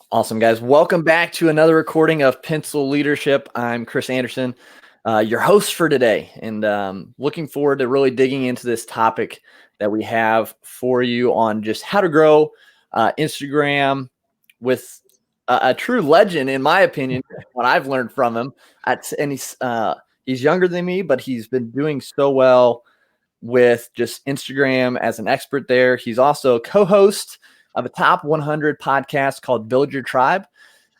Awesome, guys. Welcome back to another recording of Pencil Leadership. I'm Chris Anderson, your host for today, and looking forward to really digging into this topic that we have for you on just how to grow Instagram with a true legend, in my opinion, what I've learned from him. And he's younger than me, but he's been doing so well with just Instagram as an expert there. He's also a co-host of a top 100 podcast called Build Your Tribe,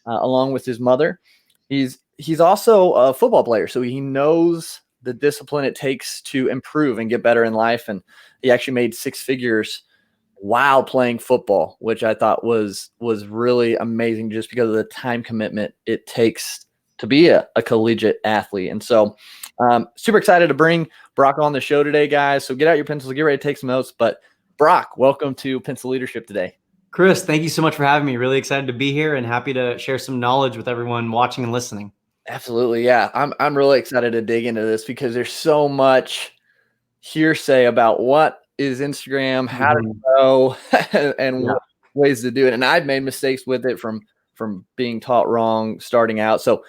along with his mother. He's also a football player, so he knows the discipline it takes to improve and get better in life. And he actually made six figures while playing football, which I thought was really amazing just because of the time commitment it takes to be a collegiate athlete. And so super excited to bring Brock on the show today, guys. So get out your pencils, get ready to take some notes. But Brock, welcome to Pencil Leadership today. Chris, thank you so much for having me. Really excited to be here and happy to share some knowledge with everyone watching and listening. Absolutely. Yeah. I'm really excited to dig into this because there's so much hearsay about what is Instagram, how to grow, and what ways to do it. And I've made mistakes with it from being taught wrong starting out. So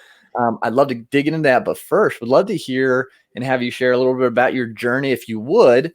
I'd love to dig into that. But first, would love to hear and have you share a little bit about your journey, if you would,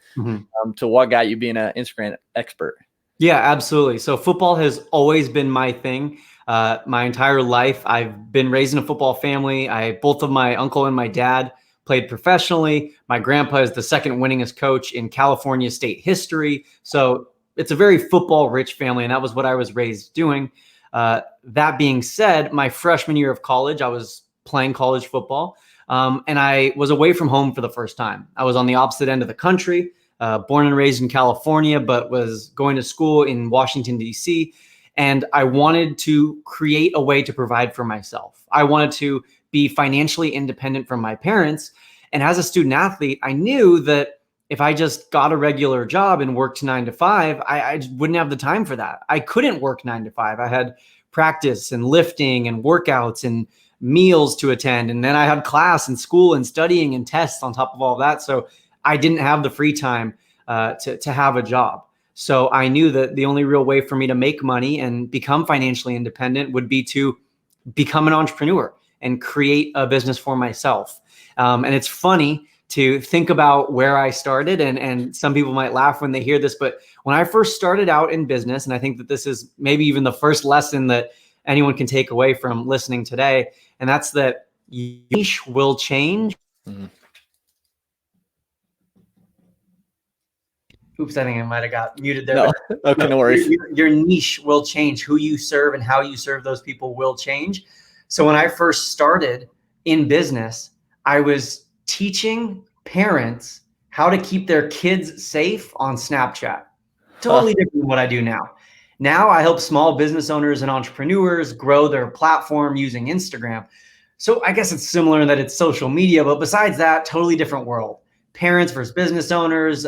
to what got you being an Instagram expert. Yeah, absolutely. So football has always been my thing. My entire life, I've been raised in a football family. Both of my uncle and my dad played professionally. My grandpa is the second winningest coach in California state history. So it's a very football-rich family, and that was what I was raised doing. That being said, my freshman year of college, I was playing college football, and I was away from home for the first time. I was on the opposite end of the country. Born and raised in California, but was going to school in Washington, D.C. And I wanted to create a way to provide for myself. I wanted to be financially independent from my parents. And as a student athlete, I knew that if I just got a regular job and worked 9 to 5, I just wouldn't have the time for that. I couldn't work 9 to 5. I had practice and lifting and workouts and meals to attend. And then I had class and school and studying and tests on top of all of that. So I didn't have the free time to have a job. So I knew that the only real way for me to make money and become financially independent would be to become an entrepreneur and create a business for myself. And it's funny to think about where I started, and some people might laugh when they hear this, but when I first started out in business, and I think that this is maybe even the first lesson that anyone can take away from listening today, and that's that niche will change. Oops, I think I might have got muted there. No, okay, no worries. Your niche will change. Who you serve and how you serve those people will change. So when I first started in business, I was teaching parents how to keep their kids safe on Snapchat. Totally different than what I do now. Now I help small business owners and entrepreneurs grow their platform using Instagram. So I guess it's similar in that it's social media, but besides that, totally different world. Parents versus business owners,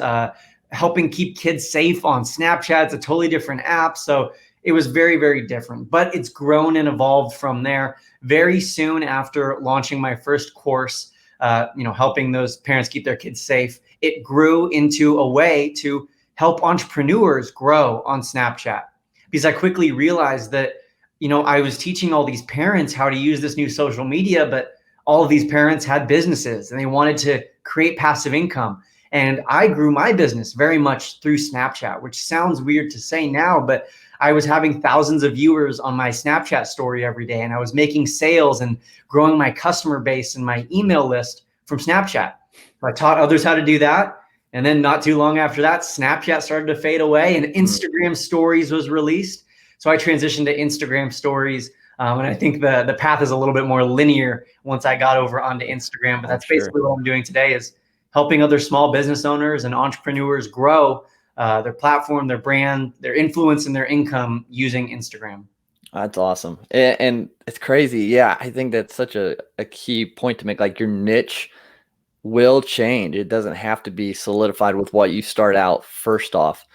helping keep kids safe on Snapchat. It's a totally different app. So it was very, very different, but it's grown and evolved from there. Very soon after launching my first course, helping those parents keep their kids safe, it grew into a way to help entrepreneurs grow on Snapchat. Because I quickly realized that, I was teaching all these parents how to use this new social media, but all of these parents had businesses and they wanted to create passive income. And I grew my business very much through Snapchat, which sounds weird to say now, but I was having thousands of viewers on my Snapchat story every day. And I was making sales and growing my customer base and my email list from Snapchat. I taught others how to do that. And then not too long after that, Snapchat started to fade away and Instagram stories was released. So I transitioned to Instagram stories. And I think the path is a little bit more linear once I got over onto Instagram. But that's basically what I'm doing today, is helping other small business owners and entrepreneurs grow their platform, their brand, their influence, and their income using Instagram. That's awesome. And it's crazy. Yeah, I think that's such a key point to make. Like, your niche will change. It doesn't have to be solidified with what you start out first off.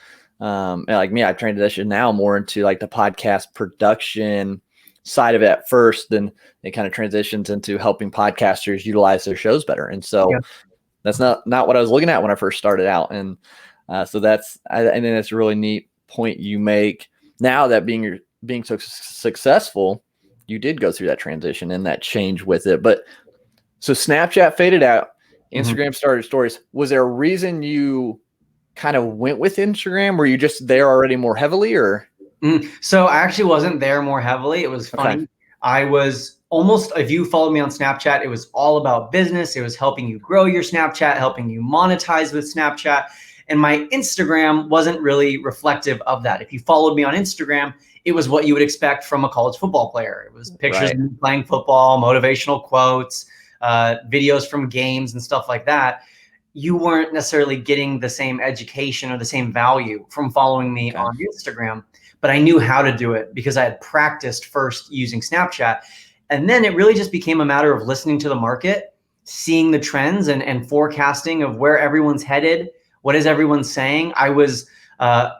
And like me, I've transitioned now more into like the podcast production side of it at first, then it kind of transitions into helping podcasters utilize their shows better. And so that's not what I was looking at when I first started out. And so I think that's a really neat point you make. Now that being being so successful, you did go through that transition and that change with it. But so Snapchat faded out, Instagram started stories. Was there a reason you kind of went with Instagram? Were you just there already more heavily, or? So I actually wasn't there more heavily. It was funny. Okay. I was almost, if you followed me on Snapchat, it was all about business. It was helping you grow your Snapchat, helping you monetize with Snapchat. And my Instagram wasn't really reflective of that. If you followed me on Instagram, it was what you would expect from a college football player. It was pictures of me playing football, motivational quotes, videos from games and stuff like that. You weren't necessarily getting the same education or the same value from following me on Instagram, but I knew how to do it because I had practiced first using Snapchat. And then it really just became a matter of listening to the market, seeing the trends and forecasting of where everyone's headed. What is everyone saying? I was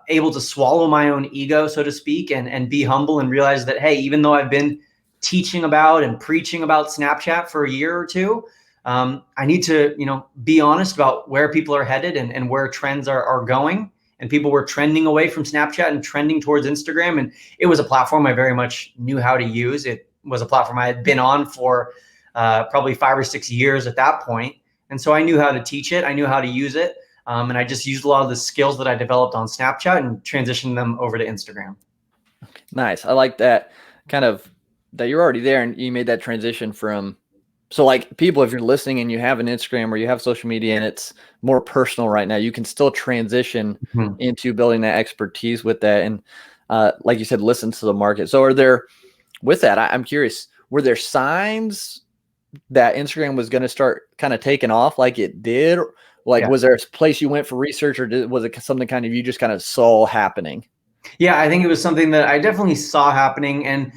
able to swallow my own ego, so to speak, and be humble and realize that, hey, even though I've been teaching about and preaching about Snapchat for a year or two, I need to, be honest about where people are headed and where trends are going. And people were trending away from Snapchat and trending towards Instagram. And it was a platform I very much knew how to use. It was a platform I had been on for probably 5 or 6 years at that point. And so I knew how to teach it. I knew how to use it. And I just used a lot of the skills that I developed on Snapchat and transitioned them over to Instagram. Nice. I like that kind of that you're already there and you made that transition from. So like people, if you're listening and you have an Instagram or you have social media and it's more personal right now, you can still transition into building that expertise with that. And like you said, listen to the market. So are there, with that, I'm curious, were there signs that Instagram was going to start kind of taking off like it did? Like, was there a place you went for research, or was it something kind of you just kind of saw happening? Yeah, I think it was something that I definitely saw happening. And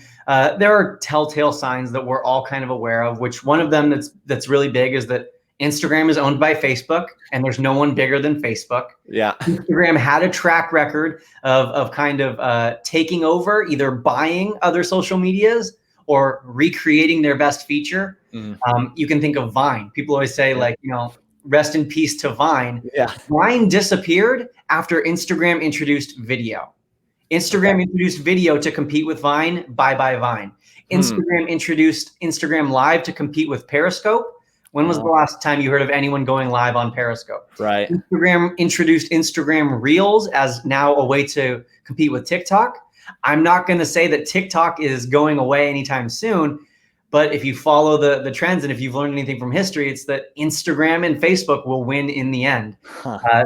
there are telltale signs that we're all kind of aware of, which one of them that's really big is that Instagram is owned by Facebook and there's no one bigger than Facebook. Yeah. Instagram had a track record of kind of taking over, either buying other social medias or recreating their best feature. You can think of Vine. People always say rest in peace to Vine. Yeah. Vine disappeared after Instagram introduced video. Instagram introduced video to compete with Vine. Bye bye Vine. Instagram introduced Instagram Live to compete with Periscope. When was the last time you heard of anyone going live on Periscope? Right. Instagram introduced Instagram Reels as now a way to compete with TikTok. I'm not going to say that TikTok is going away anytime soon, but if you follow the trends and if you've learned anything from history, it's that Instagram and Facebook will win in the end.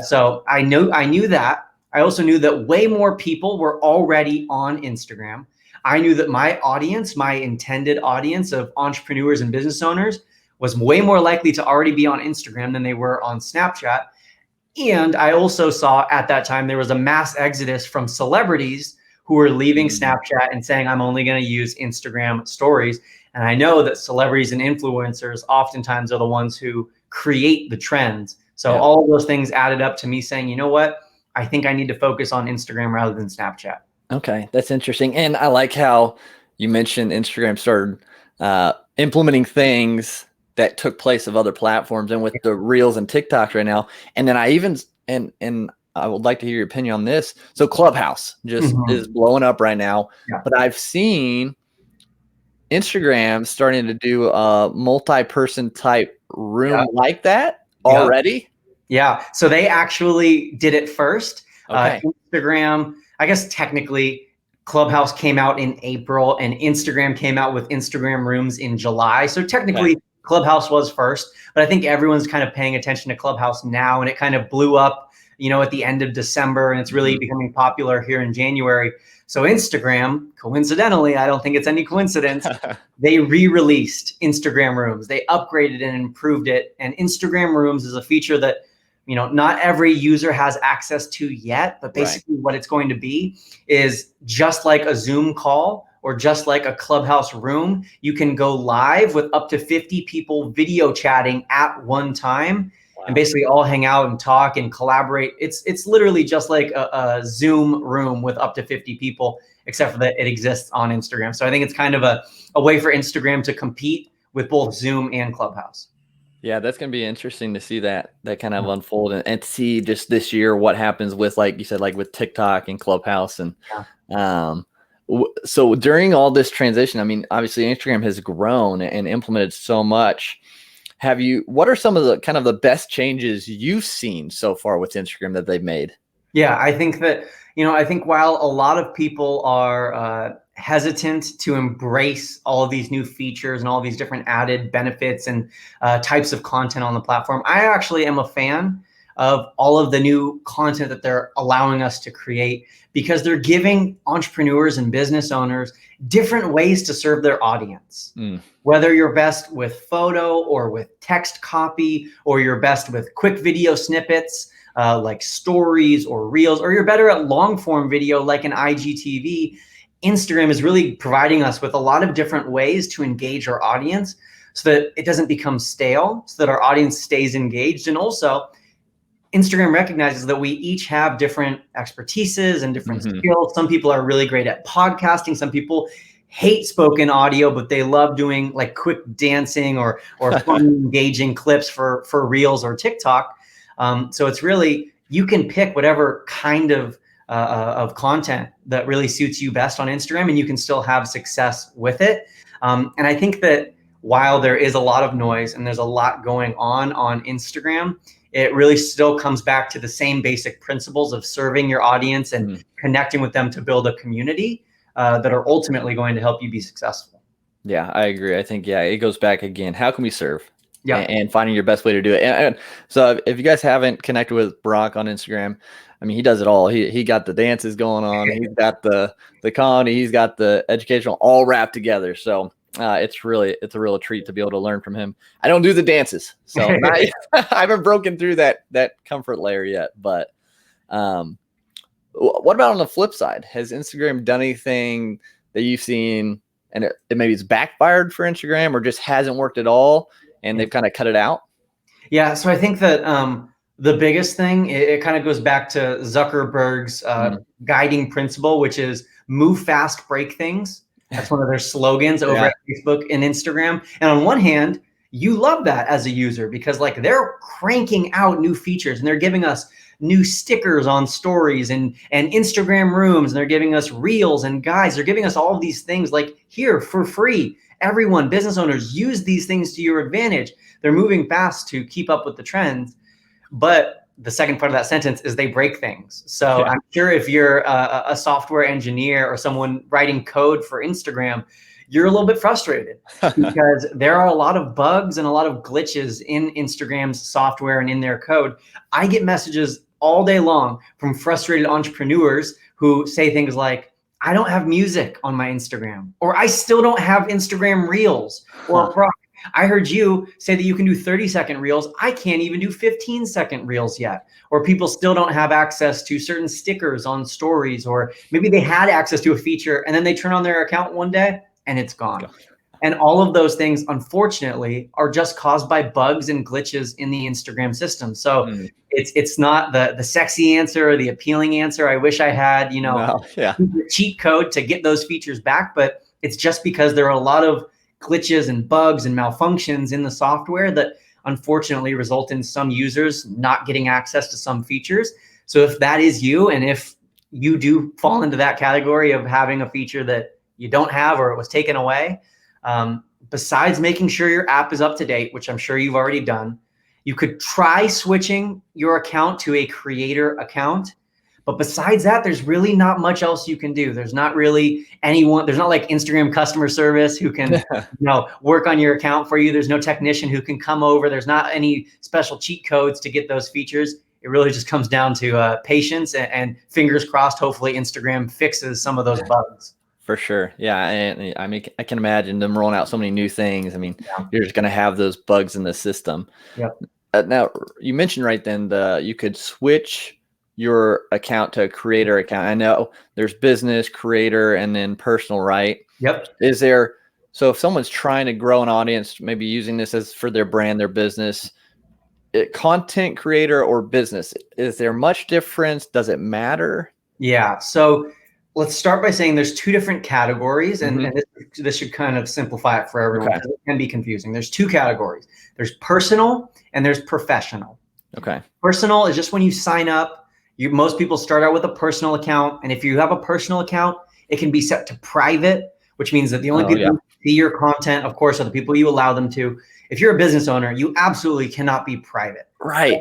So I knew that. I also knew that way more people were already on Instagram. I knew that my audience, my intended audience of entrepreneurs and business owners, was way more likely to already be on Instagram than they were on Snapchat. And I also saw at that time there was a mass exodus from celebrities who were leaving Snapchat and saying, I'm only going to use Instagram stories. And I know that celebrities and influencers oftentimes are the ones who create the trends. So all of those things added up to me saying, you know what? I think I need to focus on Instagram rather than Snapchat. Okay, that's interesting. And I like how you mentioned Instagram started implementing things that took place of other platforms, and with the Reels and TikToks right now. And then I even, and I would like to hear your opinion on this. So Clubhouse just is blowing up right now, but I've seen Instagram starting to do a multi-person type room like that already. Yeah, so they actually did it first. Instagram, I guess technically Clubhouse came out in April and Instagram came out with Instagram Rooms in July. So technically Clubhouse was first, but I think everyone's kind of paying attention to Clubhouse now, and it kind of blew up, at the end of December, and it's really becoming popular here in January. So Instagram, coincidentally, I don't think it's any coincidence, they re-released Instagram Rooms. They upgraded and improved it. And Instagram Rooms is a feature that not every user has access to yet, but basically what it's going to be is just like a Zoom call or just like a Clubhouse room. You can go live with up to 50 people video chatting at one time and basically all hang out and talk and collaborate. It's literally just like a Zoom room with up to 50 people, except for that it exists on Instagram. So I think it's kind of a way for Instagram to compete with both Zoom and Clubhouse. Yeah, that's going to be interesting to see that kind of unfold and see just this year what happens with, like you said, like with TikTok and Clubhouse. And So during all this transition, I mean, obviously Instagram has grown and implemented so much. What are some of the kind of the best changes you've seen so far with Instagram that they've made? Yeah, I think that, I think while a lot of people are hesitant to embrace all of these new features and all these different added benefits and types of content on the platform, I actually am a fan of all of the new content that they're allowing us to create, because they're giving entrepreneurs and business owners different ways to serve their audience. Whether you're best with photo or with text copy, or you're best with quick video snippets, like stories or reels, or you're better at long form video like an IGTV, Instagram is really providing us with a lot of different ways to engage our audience so that it doesn't become stale, so that our audience stays engaged. And also, Instagram recognizes that we each have different expertises and different skills. Some people are really great at podcasting. Some people hate spoken audio, but they love doing like quick dancing or fun, engaging clips for reels or TikTok. So it's really, you can pick whatever kind of content that really suits you best on Instagram, and you can still have success with it. And I think that while there is a lot of noise and there's a lot going on Instagram, it really still comes back to the same basic principles of serving your audience and connecting with them to build a community that are ultimately going to help you be successful. Yeah, I agree. I think, it goes back again. How can we serve? Yeah. And finding your best way to do it. And so if you guys haven't connected with Brock on Instagram, I mean, he does it all. He got the dances going on. He's got the comedy. He's got the educational, all wrapped together. So it's a real treat to be able to learn from him. I don't do the dances, so I haven't broken through that comfort layer yet. But what about on the flip side? Has Instagram done anything that you've seen and it maybe it's backfired for Instagram or just hasn't worked at all and they've kind of cut it out? Yeah, so I think that the biggest thing, it kind of goes back to Zuckerberg's guiding principle, which is move fast, break things. That's one of their slogans over at Facebook and Instagram. And on one hand, you love that as a user because like they're cranking out new features and they're giving us new stickers on stories and Instagram rooms, and they're giving us reels and guides. They're giving us all of these things like here for free. Everyone, business owners, use these things to your advantage. They're moving fast to keep up with the trends. But the second part of that sentence is they break things. So I'm sure if you're a software engineer or someone writing code for Instagram, you're a little bit frustrated because there are a lot of bugs and a lot of glitches in Instagram's software and in their code. I get messages all day long from frustrated entrepreneurs who say things like, I don't have music on my Instagram, or I still don't have Instagram Reels, or Brock, I heard you say that you can do 30-second reels. I can't even do 15-second reels yet. Or people still don't have access to certain stickers on stories, or maybe they had access to a feature and then they turn on their account one day and it's gone. And all of those things, unfortunately, are just caused by bugs and glitches in the Instagram system. So it's not the sexy answer or the appealing answer. I wish I had, cheat code to get those features back, but it's just because there are a lot of glitches and bugs and malfunctions in the software that unfortunately result in some users not getting access to some features. So if that is you, and if you do fall into that category of having a feature that you don't have or it was taken away, besides making sure your app is up to date, which I'm sure you've already done, you could try switching your account to a creator account. But besides that, there's really not much else you can do. There's not really anyone, there's not like Instagram customer service who can work on your account for you. There's no technician who can come over. There's not any special cheat codes to get those features. It really just comes down to patience and fingers crossed, hopefully Instagram fixes some of those bugs. For sure. Yeah. And I mean, I can imagine them rolling out so many new things. I mean, you're just going to have those bugs in the system. Yep. Now, you mentioned right then you could switch your account to a creator account. I know there's business, creator, and then personal, right? Yep. So if someone's trying to grow an audience, maybe using this as for their brand, their business, content creator or business, is there much difference? Does it matter? Yeah. So let's start by saying there's two different categories, and this should kind of simplify it for everyone. Okay. It can be confusing. There's two categories. There's personal and there's professional. Okay. Personal is just when you sign up. Most people start out with a personal account. And if you have a personal account, It can be set to private, which means that the only Oh, people yeah. who see your content, of course, are the people you allow them to. If you're a business owner, you absolutely cannot be private. Right.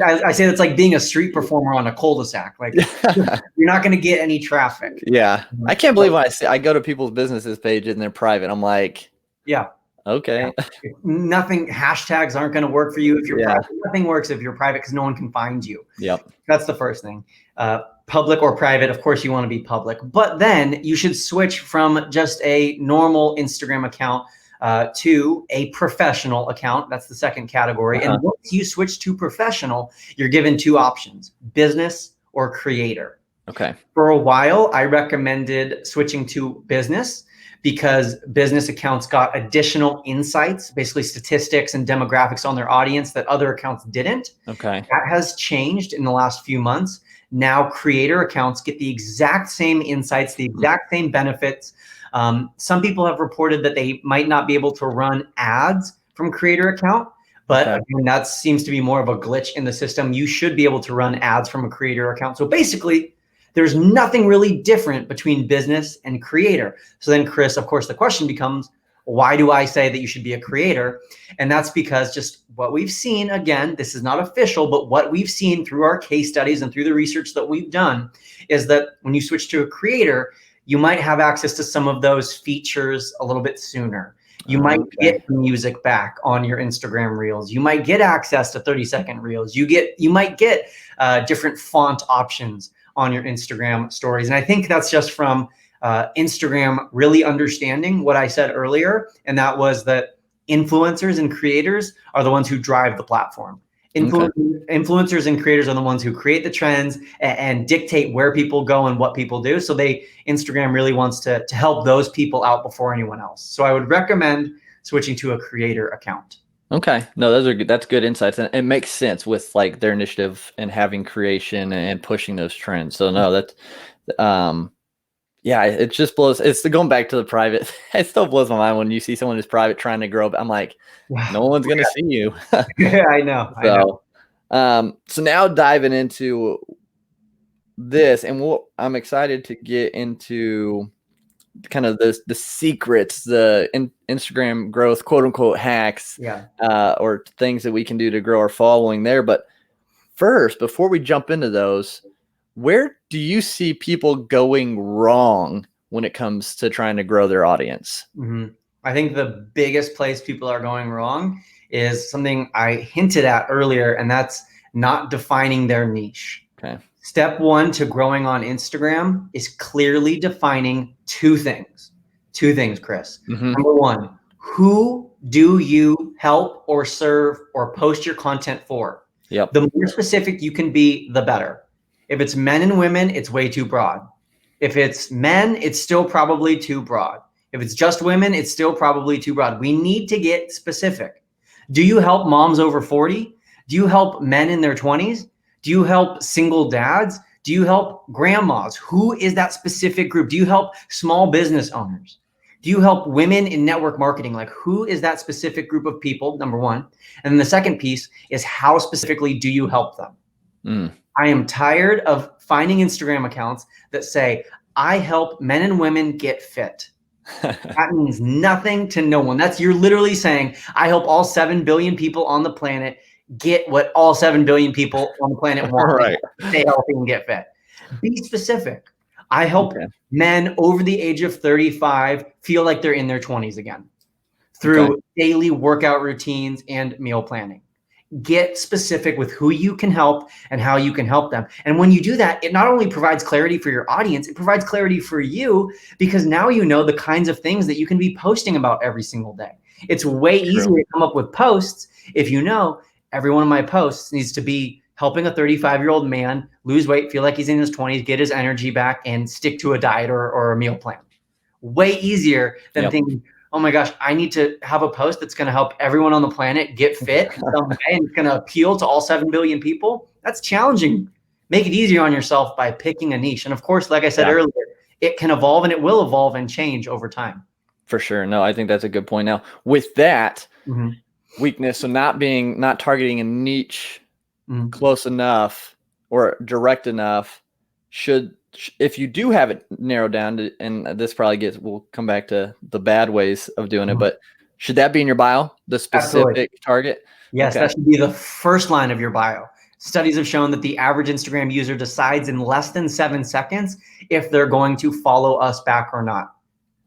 I say that's like being a street performer on a cul-de-sac. Like you're not going to get any traffic. Yeah. I can't believe when I go to people's businesses pages and they're private. I'm like, Yeah. okay. Yeah. Nothing, hashtags aren't going to work for you if you're Yeah. private. Nothing works if you're private because no one can find you. Yep. That's the first thing. Public or private, of course you want to be public, but then you should switch from just a normal Instagram account to a professional account. That's the second category. And once you switch to professional, you're given two options: business or creator. Okay. For a while, I recommended switching to business because business accounts got additional insights, basically statistics and demographics on their audience that other accounts didn't. Okay. That has changed in the last few months. Now creator accounts get the exact same insights, the exact same benefits. Some people have reported that they might not be able to run ads from creator account, but again, that seems to be more of a glitch in the system. You should be able to run ads from a creator account. So basically, there's nothing really different between business and creator. So then, Chris, of course, the question becomes, why do I say that you should be a creator? And that's because just what we've seen, again, this is not official, but what we've seen through our case studies and through the research that we've done is that when you switch to a creator, you might have access to some of those features a little bit sooner. You might get music back on your Instagram reels. You might get access to 30-second reels. You might get different font options on your Instagram stories. And I think that's just from Instagram really understanding what I said earlier, and that was that influencers and creators are the ones who drive the platform. Influencers and creators are the ones who create the trends and dictate where people go and what people do. So Instagram really wants to help those people out before anyone else. So I would recommend switching to a creator account. Okay. No, those are good. That's good insights. And it makes sense with like their initiative and having creation and pushing those trends. So no, that's, yeah, it just blows. It's going back to the private. It still blows my mind when you see someone who's private trying to grow. I'm like, no one's going to see you. Yeah, I know. So now diving into this, and I'm excited to get into kind of the secrets, the Instagram growth, quote unquote hacks, or things that we can do to grow our following there. But first, before we jump into those, where do you see people going wrong when it comes to trying to grow their audience? I think the biggest place people are going wrong is something I hinted at earlier, and that's not defining their niche. Okay. Step one to growing on Instagram is clearly defining two things. Two things, Chris. Number one, who do you help or serve or post your content for? Yep. The more specific you can be, the better. If it's men and women, it's way too broad. If it's men, it's still probably too broad. If it's just women, it's still probably too broad. We need to get specific. Do you help moms over 40? Do you help men in their 20s? Do you help single dads? Do you help grandmas? Who is that specific group? Do you help small business owners? Do you help women in network marketing? Like, who is that specific group of people? Number one. And then the second piece is, how specifically do you help them? I am tired of finding Instagram accounts that say, I help men and women get fit. That means nothing to no one. You're literally saying, I help all 7 billion people on the planet get what all 7 billion people on the planet want. Right. Stay healthy and get fit. Be specific. I help men over the age of 35 feel like they're in their 20s again through daily workout routines and meal planning. Get specific with who you can help and how you can help them. And when you do that, it not only provides clarity for your audience, it provides clarity for you, because now you know the kinds of things that you can be posting about every single day. It's way easier to come up with posts if you know every one of my posts needs to be helping a 35-year-old man lose weight, feel like he's in his 20s, get his energy back, and stick to a diet or a meal plan. Way easier than thinking, oh my gosh, I need to have a post that's going to help everyone on the planet get fit in some way, and it's going to appeal to all 7 billion people. That's challenging. Make it easier on yourself by picking a niche. And of course, like I said earlier, it can evolve, and it will evolve and change over time. For sure. No, I think that's a good point. Now, with that weakness, so not targeting a niche close enough or direct enough, should if you do have it narrowed down to, and this probably we'll come back to the bad ways of doing it, but should that be in your bio, the specific Absolutely. target? Yes, that should be the first line of your bio. Studies have shown that the average Instagram user decides in less than 7 seconds if they're going to follow us back or not.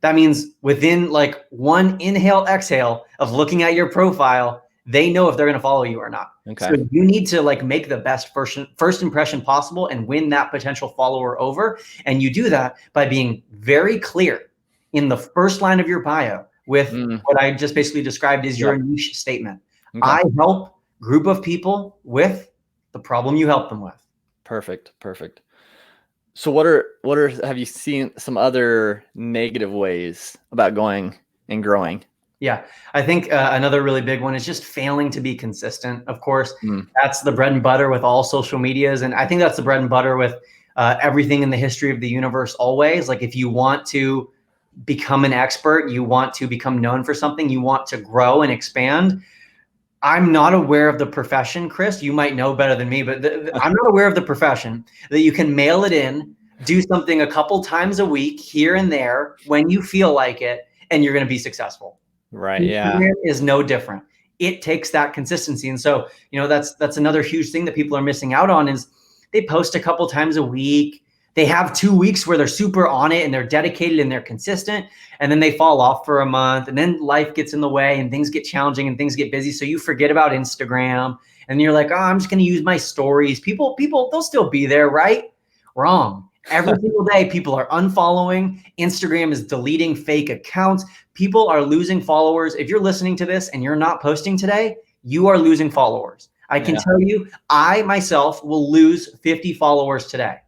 That means within like one inhale, exhale of looking at your profile, they know if they're going to follow you or not. Okay. So you need to like make the best first impression possible and win that potential follower over. And you do that by being very clear in the first line of your bio with what I just basically described as your niche statement. Okay. I help group of people with the problem you help them with. Perfect. So what are have you seen some other negative ways about going and growing? Yeah, I think another really big one is just failing to be consistent. Of course, that's the bread and butter with all social medias. And I think that's the bread and butter with everything in the history of the universe always. Like if you want to become an expert, you want to become known for something, you want to grow and expand. I'm not aware of the profession, Chris. You might know better than me, but I'm not aware of the profession that you can mail it in, do something a couple times a week here and there when you feel like it, and you're going to be successful. Right. Yeah. Instagram is no different. It takes that consistency. And so, that's another huge thing that people are missing out on is they post a couple times a week. They have 2 weeks where they're super on it and they're dedicated and they're consistent. And then they fall off for a month and then life gets in the way and things get challenging and things get busy. So you forget about Instagram and you're like, oh, I'm just going to use my stories. People, they'll still be there, right? Wrong. Every single day, people are unfollowing. Instagram is deleting fake accounts. People are losing followers. If you're listening to this and you're not posting today, you are losing followers. I can tell you, I myself will lose 50 followers today.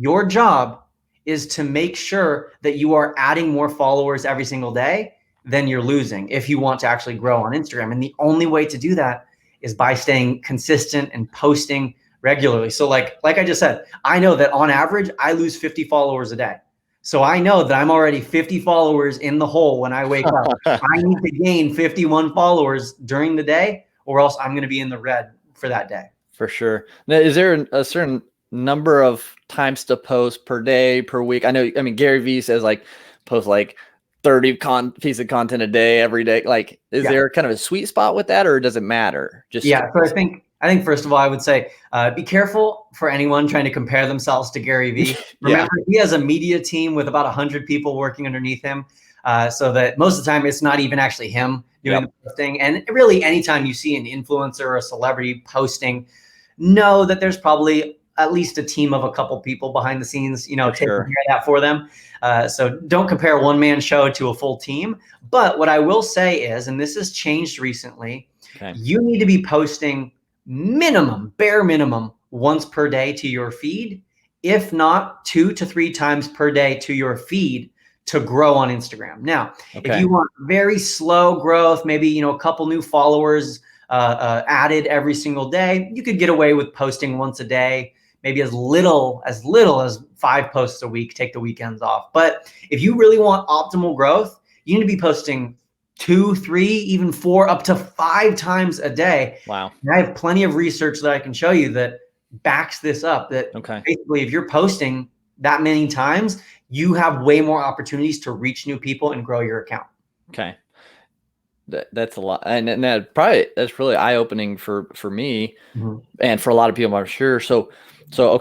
Your job is to make sure that you are adding more followers every single day than you're losing if you want to actually grow on Instagram. And the only way to do that is by staying consistent and posting regularly. So like I just said, I know that on average, I lose 50 followers a day. So I know that I'm already 50 followers in the hole when I wake up. I need to gain 51 followers during the day or else I'm going to be in the red for that day. For sure. Now, is there a certain number of times to post per day, per week? I mean, Gary Vee says like post like 30 pieces of content a day, every day. Like, is there kind of a sweet spot with that or does it matter? So I think first of all, I would say, be careful for anyone trying to compare themselves to Gary Vee. Remember, he has a media team with about 100 people working underneath him. So that most of the time it's not even actually him doing the posting. And really anytime you see an influencer or a celebrity posting, know that there's probably at least a team of a couple people behind the scenes, taking care of that for them. So don't compare a one-man show to a full team. But what I will say is, and this has changed recently, you need to be posting bare minimum once per day to your feed, if not 2 to 3 times per day to your feed to grow on Instagram. Now, if you want very slow growth, maybe, a couple new followers added every single day, you could get away with posting once a day, maybe as little as 5 posts a week, take the weekends off. But if you really want optimal growth, you need to be posting 2, 3, even 4, up to 5 times a day. Wow. And I have plenty of research that I can show you that backs this up, that basically if you're posting that many times, you have way more opportunities to reach new people and grow your account. Okay. That's a lot. And that's really eye-opening for me and for a lot of people, I'm sure. So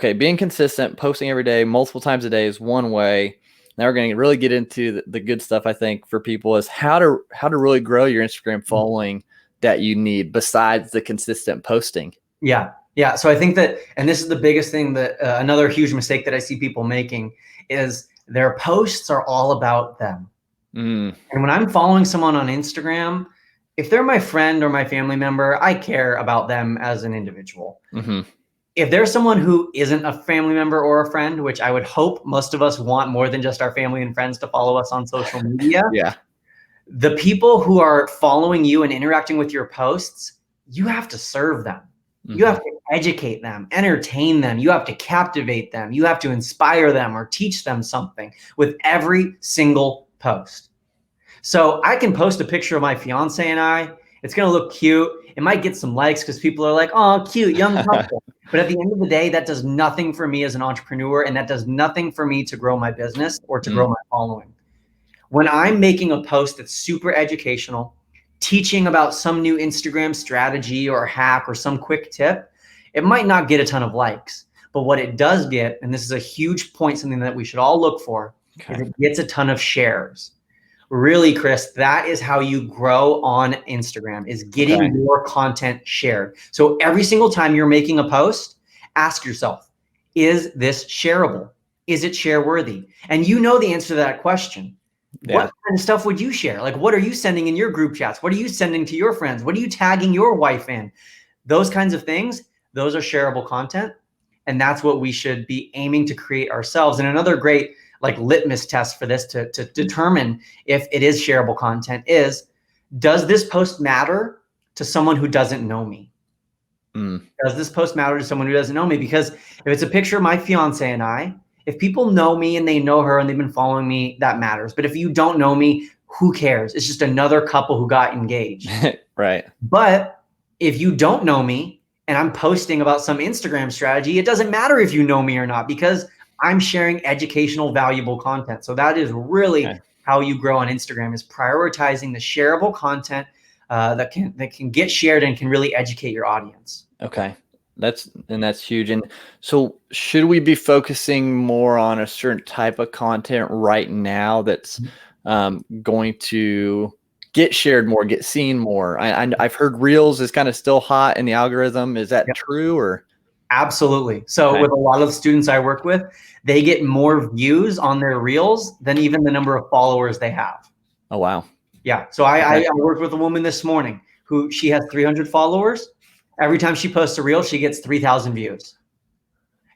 being consistent, posting every day, multiple times a day is one way. Now we're going to really get into the good stuff, I think, for people is how to really grow your Instagram following that you need besides the consistent posting. Yeah. So I think that, and this is the biggest thing that another huge mistake that I see people making is their posts are all about them. And when I'm following someone on Instagram, if they're my friend or my family member, I care about them as an individual. If there's someone who isn't a family member or a friend, which I would hope most of us want more than just our family and friends to follow us on social media. The people who are following you and interacting with your posts, you have to serve them. You have to educate them, entertain them. You have to captivate them. You have to inspire them or teach them something with every single post. So I can post a picture of my fiance and I, It's going to look cute. It might get some likes because people are like, oh, cute, young couple. But at the end of the day, that does nothing for me as an entrepreneur, and that does nothing for me to grow my business or to grow my following. When I'm making a post that's super educational, teaching about some new Instagram strategy or hack or some quick tip, it might not get a ton of likes. But what it does get, and this is a huge point, something that we should all look for, is it gets a ton of shares. Really, Chris, that is how you grow on Instagram, is getting your content shared. So every single time you're making a post, ask yourself, is this shareable? Is it share worthy? And you know the answer to that question. What kind of stuff would you share? Like, what are you sending in your group chats? What are you sending to your friends? What are you tagging your wife in? Those kinds of things, those are shareable content. And that's what we should be aiming to create ourselves. And another great like litmus test for this to determine if it is shareable content is, does this post matter to someone who doesn't know me? Does this post matter to someone who doesn't know me? Because if it's a picture of my fiance and I, if people know me and they know her and they've been following me, that matters. But if you don't know me, who cares? It's just another couple who got engaged. Right. But if you don't know me and I'm posting about some Instagram strategy, it doesn't matter if you know me or not, because I'm sharing educational, valuable content. So that is really how you grow on Instagram, is prioritizing the shareable content that can get shared and can really educate your audience. Okay. That's huge. And so should we be focusing more on a certain type of content right now that's going to get shared more, get seen more? I've heard Reels is kind of still hot in the algorithm. Is that true, or? Absolutely. So with a lot of students I work with, they get more views on their Reels than even the number of followers they have. Oh, wow. Yeah. So I worked with a woman this morning who she has 300 followers. Every time she posts a Reel, she gets 3,000 views.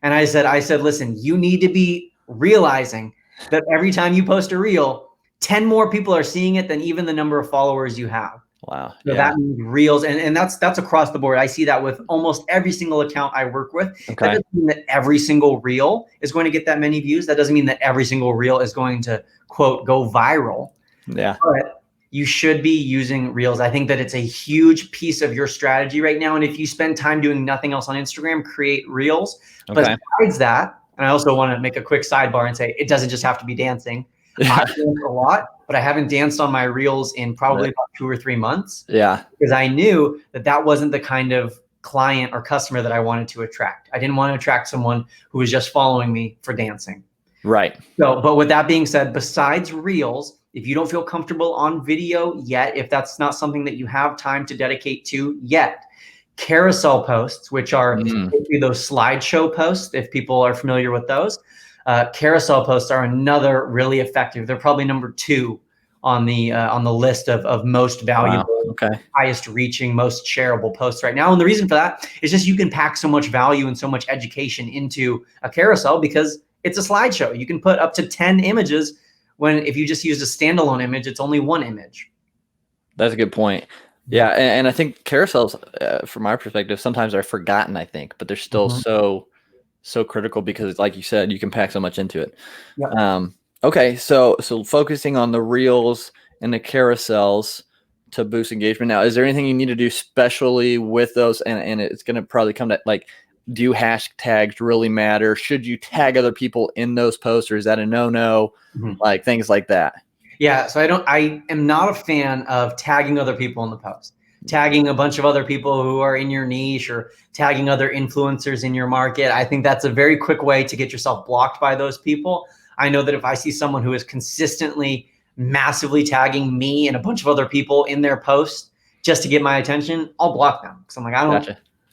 And I said, listen, you need to be realizing that every time you post a Reel, 10 more people are seeing it than even the number of followers you have. Wow. So that means Reels, and that's across the board. I see that with almost every single account I work with. That doesn't mean that every single Reel is going to get that many views. That doesn't mean that every single Reel is going to, quote, go viral. Yeah. But you should be using Reels. I think that it's a huge piece of your strategy right now. And if you spend time doing nothing else on Instagram, create Reels. But besides that, and I also want to make a quick sidebar and say, it doesn't just have to be dancing. I dance a lot, but I haven't danced on my Reels in probably about 2 or 3 months. Yeah. Because I knew that that wasn't the kind of client or customer that I wanted to attract. I didn't want to attract someone who was just following me for dancing. Right. So, but with that being said, besides Reels, if you don't feel comfortable on video yet, if that's not something that you have time to dedicate to yet, carousel posts, which are basically those slideshow posts, if people are familiar with those, carousel posts are another really effective. They're probably number 2 on the list of most valuable, highest reaching, most shareable posts right now. And the reason for that is just you can pack so much value and so much education into a carousel because it's a slideshow. You can put up to 10 images when if you just used a standalone image, it's only 1 image. That's a good point. Yeah, and I think carousels, from my perspective, sometimes are forgotten, I think, but they're still so critical because, like you said, you can pack so much into it. Yep. Okay, so focusing on the Reels and the carousels to boost engagement. Now, is there anything you need to do specially with those? And it's going to probably come to, like, do hashtags really matter? Should you tag other people in those posts, or is that a no-no? Like things like that. Yeah, so I am not a fan of tagging other people in the post. Tagging a bunch of other people who are in your niche or tagging other influencers in your market. I think that's a very quick way to get yourself blocked by those people. I know that if I see someone who is consistently massively tagging me and a bunch of other people in their post just to get my attention, I'll block them. Because I'm like,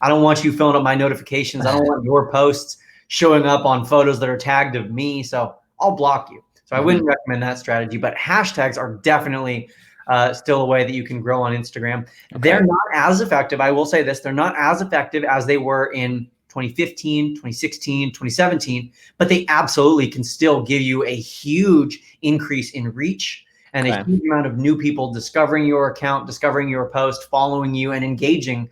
I don't want you filling up my notifications. I don't want your posts showing up on photos that are tagged of me. So I'll block you. So I wouldn't recommend that strategy, but hashtags are definitely still a way that you can grow on Instagram. They're not as effective. I will say this, they're not as effective as they were in 2015, 2016, 2017, but they absolutely can still give you a huge increase in reach and a huge amount of new people discovering your account, discovering your post, following you, and engaging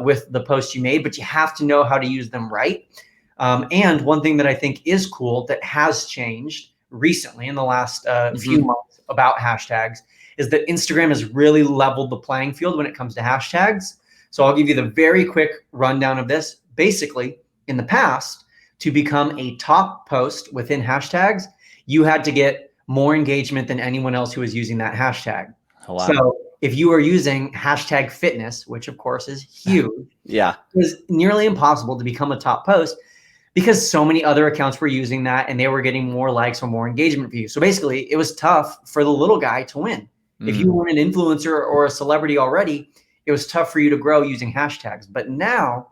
with the post you made, but you have to know how to use them right. And one thing that I think is cool that has changed recently in the last few months about hashtags is that Instagram has really leveled the playing field when it comes to hashtags. So I'll give you the very quick rundown of this. Basically, in the past, to become a top post within hashtags, you had to get more engagement than anyone else who was using that hashtag. Oh, wow. So if you are using hashtag fitness, which of course is huge, Yeah. it was nearly impossible to become a top post because so many other accounts were using that and they were getting more likes or more engagement views. So basically, it was tough for the little guy to win. If you weren't an influencer or a celebrity already, it was tough for you to grow using hashtags. But now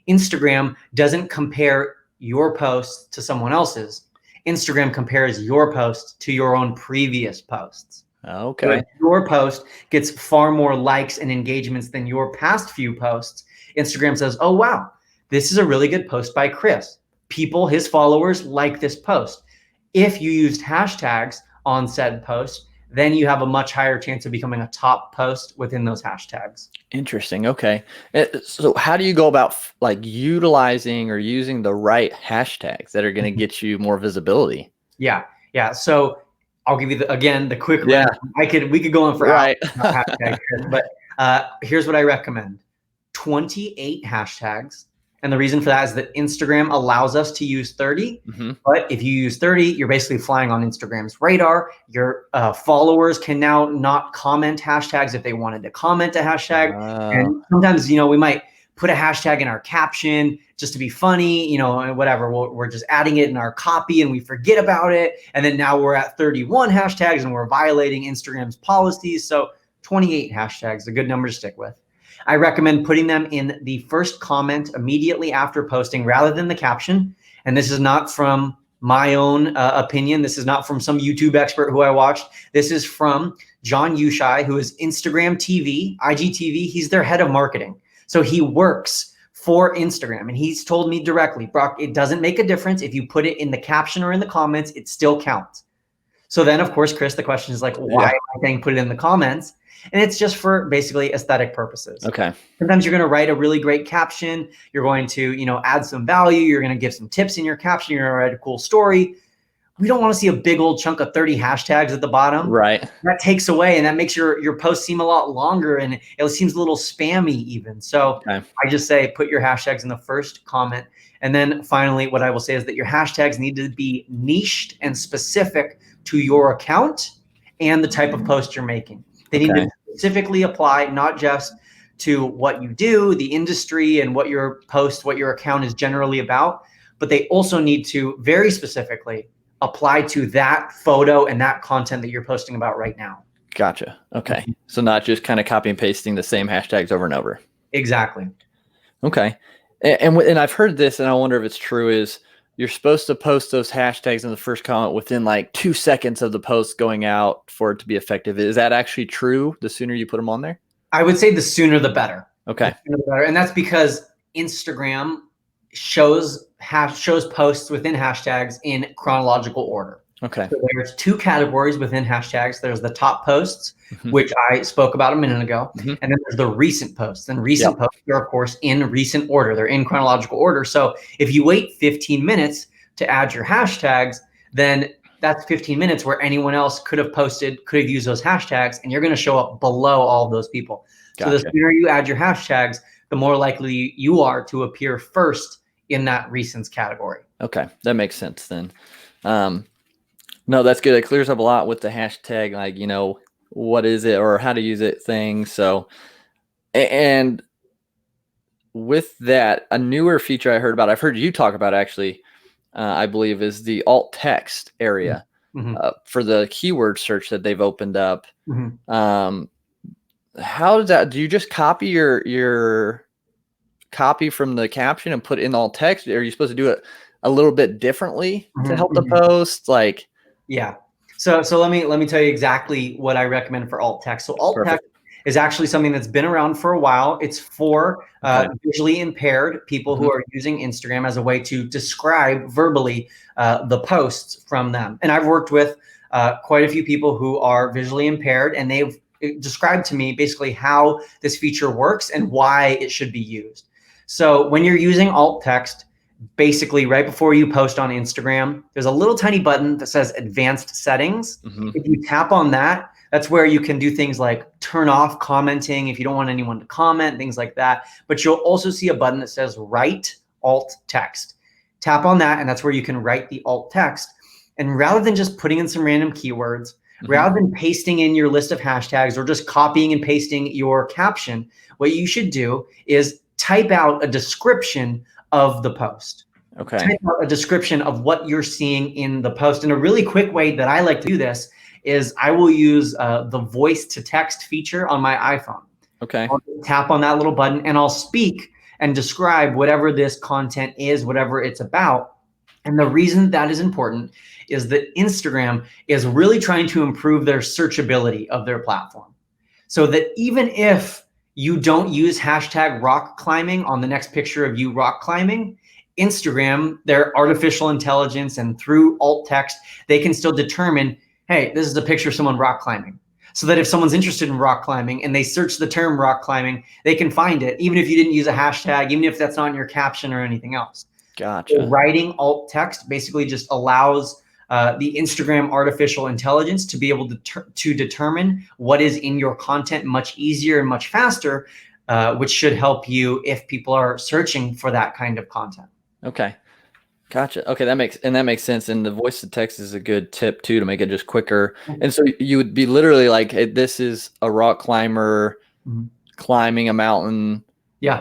Instagram doesn't compare your posts to someone else's. Instagram compares your post to your own previous posts. Okay. So if your post gets far more likes and engagements than your past few posts, Instagram says, oh, wow, this is a really good post by Chris. People, his followers, like this post. If you used hashtags on said post, then you have a much higher chance of becoming a top post within those hashtags. Interesting. Okay. So how do you go about like utilizing or using the right hashtags that are going to get you more visibility? Yeah. Yeah. So I'll give you the quick Yeah. we could go on for Right. hours about hashtags, but here's what I recommend. 28 hashtags. And the reason for that is that Instagram allows us to use 30. But if you use 30, you're basically flying on Instagram's radar. Your followers can now not comment hashtags if they wanted to comment a hashtag. And sometimes, we might put a hashtag in our caption just to be funny, and whatever. We're just adding it in our copy and we forget about it. And then now we're at 31 hashtags and we're violating Instagram's policies. So 28 hashtags, a good number to stick with. I recommend putting them in the first comment immediately after posting rather than the caption. And this is not from my own opinion. This is not from some YouTube expert who I watched. This is from John Ushai, who is Instagram TV, IGTV. He's their head of marketing. So he works for Instagram. And he's told me directly, Brock, it doesn't make a difference if you put it in the caption or in the comments, it still counts. So then, of course, Chris, the question is like, why am I saying put it in the comments? And it's just for basically aesthetic purposes. Okay. Sometimes you're going to write a really great caption. You're going to, add some value. You're going to give some tips in your caption. You're going to write a cool story. We don't want to see a big old chunk of 30 hashtags at the bottom. Right. That takes away and that makes your post seem a lot longer and it seems a little spammy even. So I just say put your hashtags in the first comment. And then finally, what I will say is that your hashtags need to be niched and specific to your account and the type of post you're making. They need to specifically apply not just to what you do, the industry, and what your post, what your account is generally about, but they also need to very specifically apply to that photo and that content that you're posting about right now. Gotcha. Okay. So not just kind of copy and pasting the same hashtags over and over. Exactly. Okay. And I've heard this, and I wonder if it's true, is you're supposed to post those hashtags in the first comment within like 2 seconds of the post going out for it to be effective. Is that actually true? The sooner you put them on there? I would say the sooner the better. Okay. The sooner the better. And that's because Instagram shows posts within hashtags in chronological order. Okay. So there's 2 categories within hashtags. There's the top posts, which I spoke about a minute ago. And then there's the recent posts. And recent posts are, of course, in recent order. They're in chronological order. So if you wait 15 minutes to add your hashtags, then that's 15 minutes where anyone else could have used those hashtags, and you're going to show up below all of those people. Gotcha. So the sooner you add your hashtags, the more likely you are to appear first in that recents category. Okay. That makes sense then. No, that's good. It clears up a lot with the hashtag, like, what is it or how to use it thing. So, and with that, a newer feature I heard about, I've heard you talk about actually, I believe is the alt text area for the keyword search that they've opened up. How does that, do you just copy your copy from the caption and put it in alt text? Or are you supposed to do it a little bit differently to help the post? Like, yeah. So let me tell you exactly what I recommend for alt text. So alt text is actually something that's been around for a while. It's for visually impaired people who are using Instagram as a way to describe verbally the posts from them. And I've worked with quite a few people who are visually impaired, and they've described to me basically how this feature works and why it should be used. So when you're using alt text, basically right before you post on Instagram, there's a little tiny button that says advanced settings. If you tap on that, That's where you can do things like turn off commenting if you don't want anyone to comment, things like that. But you'll also see a button that says write alt text. Tap on that, and that's where you can write the alt text. And rather than just putting in some random keywords, rather than pasting in your list of hashtags or just copying and pasting your caption, what you should do is type out a description of the post. Okay. Type out a description of what you're seeing in the post. And a really quick way that I like to do this is I will use the voice to text feature on my iPhone. Okay. I'll tap on that little button and I'll speak and describe whatever this content is, whatever it's about. And the reason that is important is that Instagram is really trying to improve their searchability of their platform. So that even if you don't use hashtag rock climbing on the next picture of you rock climbing, Instagram, their artificial intelligence and through alt text, they can still determine, hey, this is a picture of someone rock climbing. So that if someone's interested in rock climbing and they search the term rock climbing, they can find it, even if you didn't use a hashtag, even if that's not in your caption or anything else. Gotcha. So writing alt text basically just allows the Instagram artificial intelligence to be able to determine what is in your content much easier and much faster, which should help you if people are searching for that kind of content. Okay. Gotcha. Okay, that makes sense. And the voice to text is a good tip too, to make it just quicker. And so you would be literally like, hey, this is a rock climber climbing a mountain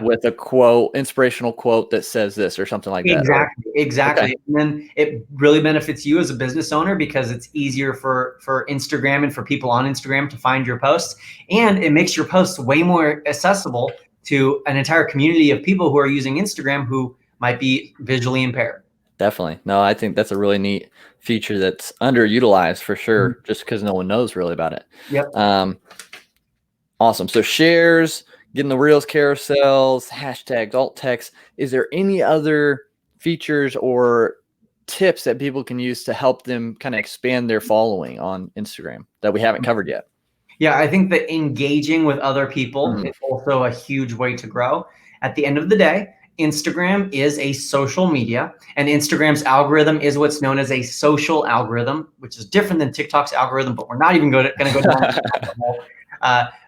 with a quote, inspirational quote that says this or something like that. Exactly. Okay. And then it really benefits you as a business owner because it's easier for Instagram and for people on Instagram to find your posts. And it makes your posts way more accessible to an entire community of people who are using Instagram who might be visually impaired. Definitely. No, I think that's a really neat feature that's underutilized for sure, just because no one knows really about it. Yep. Awesome. So shares, getting the Reels carousels, hashtags, alt text. Is there any other features or tips that people can use to help them kind of expand their following on Instagram that we haven't covered yet? Yeah, I think that engaging with other people is also a huge way to grow. At the end of the day, Instagram is a social media, and Instagram's algorithm is what's known as a social algorithm, which is different than TikTok's algorithm, but we're not even going to go down that hole.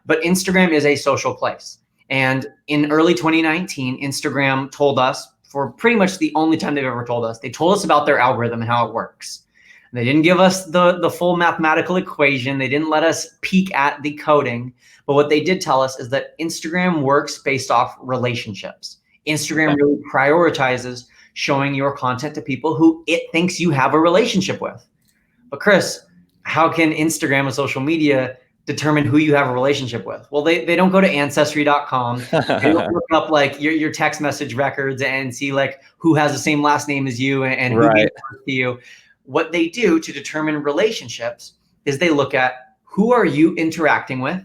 But Instagram is a social place. And in early 2019, Instagram told us, for pretty much the only time they've ever told us, they told us about their algorithm and how it works. They didn't give us the full mathematical equation. They didn't let us peek at the coding. But what they did tell us is that Instagram works based off relationships. Instagram really prioritizes showing your content to people who it thinks you have a relationship with. But Chris, how can Instagram, a social media, determine who you have a relationship with? Well, they don't go to ancestry.com. They don't look up like your text message records and see like who has the same last name as you and who gave birth to you. What they do to determine relationships is they look at who are you interacting with,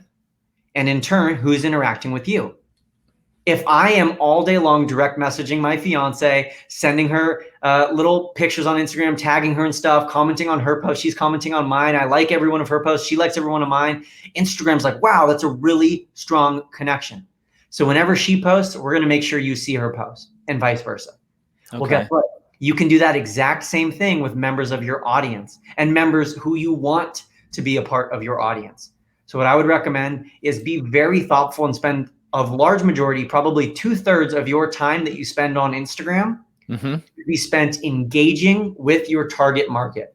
and in turn, who's interacting with you. If I am all day long direct messaging my fiance, sending her little pictures on Instagram, tagging her and stuff, commenting on her post, she's commenting on mine. I like every one of her posts. She likes every one of mine. Instagram's like, wow, that's a really strong connection. So whenever she posts, we're going to make sure you see her post and vice versa. Okay. Well, guess what? You can do that exact same thing with members of your audience and members who you want to be a part of your audience. So what I would recommend is be very thoughtful and spend a large majority, probably 2/3 of your time that you spend on Instagram, to be spent engaging with your target market,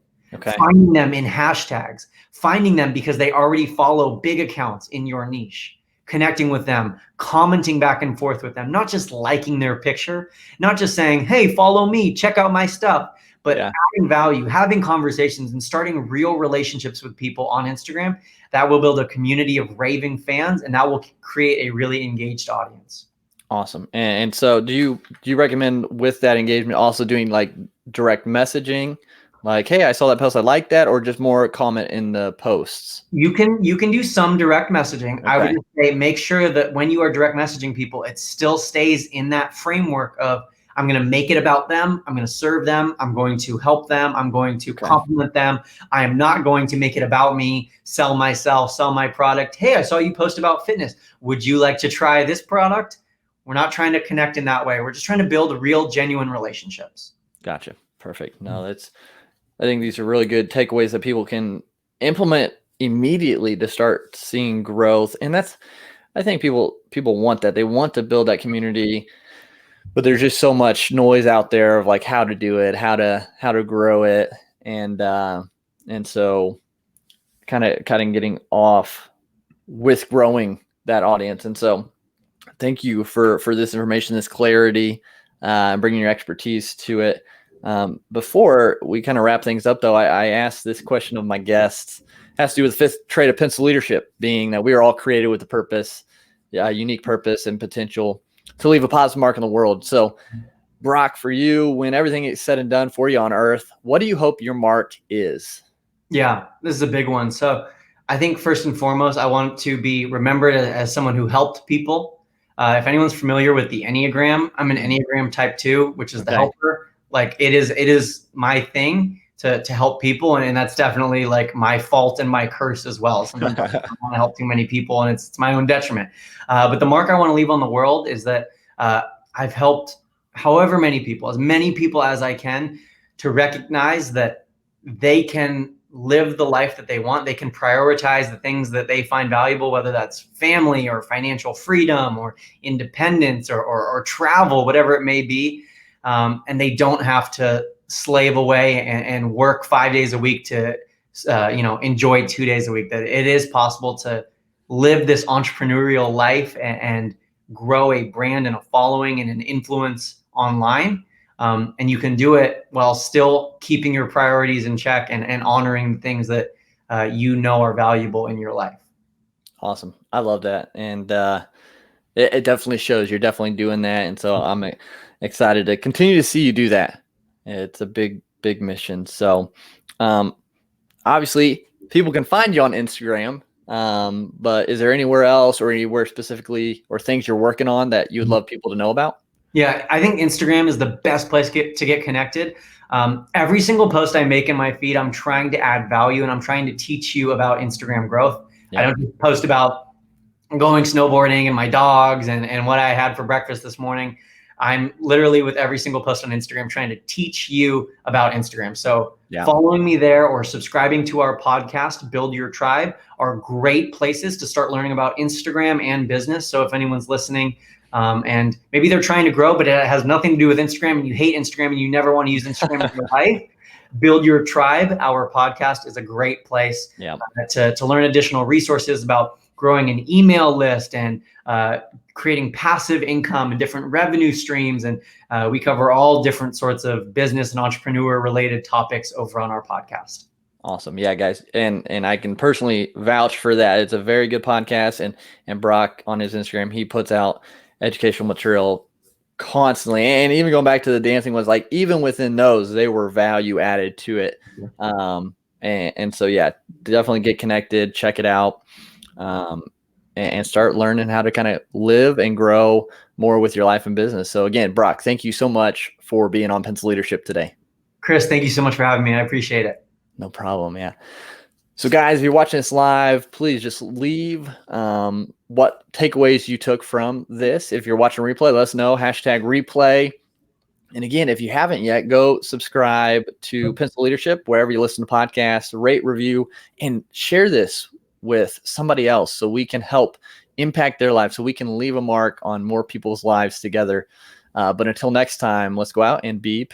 finding them in hashtags, finding them because they already follow big accounts in your niche, connecting with them, commenting back and forth with them, not just liking their picture, not just saying, hey, follow me, check out my stuff, but adding value, having conversations and starting real relationships with people on Instagram. That will build a community of raving fans, and that will create a really engaged audience. Awesome. And so do you recommend with that engagement also doing like direct messaging? Like, hey, I saw that post, I like that, or just more comment in the posts? You can do some direct messaging. I would just say make sure that when you are direct messaging people, it still stays in that framework of I'm going to make it about them. I'm going to serve them. I'm going to help them. I'm going to compliment them. I am not going to make it about me, sell myself, sell my product. Hey, I saw you post about fitness. Would you like to try this product? We're not trying to connect in that way. We're just trying to build real, genuine relationships. Gotcha. Perfect. No, I think these are really good takeaways that people can implement immediately to start seeing growth. And I think people want that. They want to build that community, but there's just so much noise out there of like how to do it, how to grow it. And so kind of getting off with growing that audience. And so thank you for this information, this clarity, and bringing your expertise to it. Before we kind of wrap things up, though, I asked this question of my guests. It has to do with the fifth trait of Pencil leadership, being that we are all created with a purpose, a unique purpose and potential to leave a positive mark in the world. So, Brock, for you, when everything is said and done for you on Earth, what do you hope your mark is? Yeah, this is a big one. So I think first and foremost, I want to be remembered as someone who helped people. If anyone's familiar with the Enneagram, I'm an Enneagram type 2, which is the helper. Like it is my thing to help people. And that's definitely like my fault and my curse as well. Sometimes I don't want to help too many people and it's my own detriment. But the mark I want to leave on the world is that I've helped however many people, as many people as I can, to recognize that they can live the life that they want. They can prioritize the things that they find valuable, whether that's family or financial freedom or independence or travel, whatever it may be. And they don't have to slave away and work 5 days a week to, enjoy 2 days a week. That it is possible to live this entrepreneurial life and grow a brand and a following and an influence online. And you can do it while still keeping your priorities in check and honoring things that are valuable in your life. Awesome. I love that. And it definitely shows you're definitely doing that. And so I'm excited to continue to see you do that. It's a big mission. So obviously people can find you on Instagram, but is there anywhere else or anywhere specifically or things you're working on that you would love people to know about? Yeah, I think Instagram is the best place to get connected. Every single post I make in my feed, I'm trying to add value and I'm trying to teach you about Instagram growth. Yeah. I don't just post about going snowboarding and my dogs and what I had for breakfast this morning. I'm literally with every single post on Instagram trying to teach you about Instagram. So following me there or subscribing to our podcast, Build Your Tribe, are great places to start learning about Instagram and business. So if anyone's listening, and maybe they're trying to grow, but it has nothing to do with Instagram and you hate Instagram and you never want to use Instagram in your life, Build Your Tribe, our podcast, is a great place to learn additional resources about growing an email list and creating passive income and different revenue streams. And we cover all different sorts of business and entrepreneur related topics over on our podcast. Awesome. Yeah, guys. And I can personally vouch for that. It's a very good podcast. And Brock on his Instagram, he puts out educational material constantly. And even going back to the dancing was like, even within those, they were value added to it. And so, yeah, definitely get connected, check it out, and start learning how to kind of live and grow more with your life and business. So again, Brock, thank you so much for being on Pencil Leadership today. Chris, thank you so much for having me. I appreciate it. No problem. Yeah. So guys, if you're watching this live, please just leave what takeaways you took from this. If you're watching replay, let us know, #replay. And again, if you haven't yet, go subscribe to Pencil Leadership, wherever you listen to podcasts, rate, review, and share this with somebody else so we can help impact their lives, so we can leave a mark on more people's lives together. But until next time, let's go out and be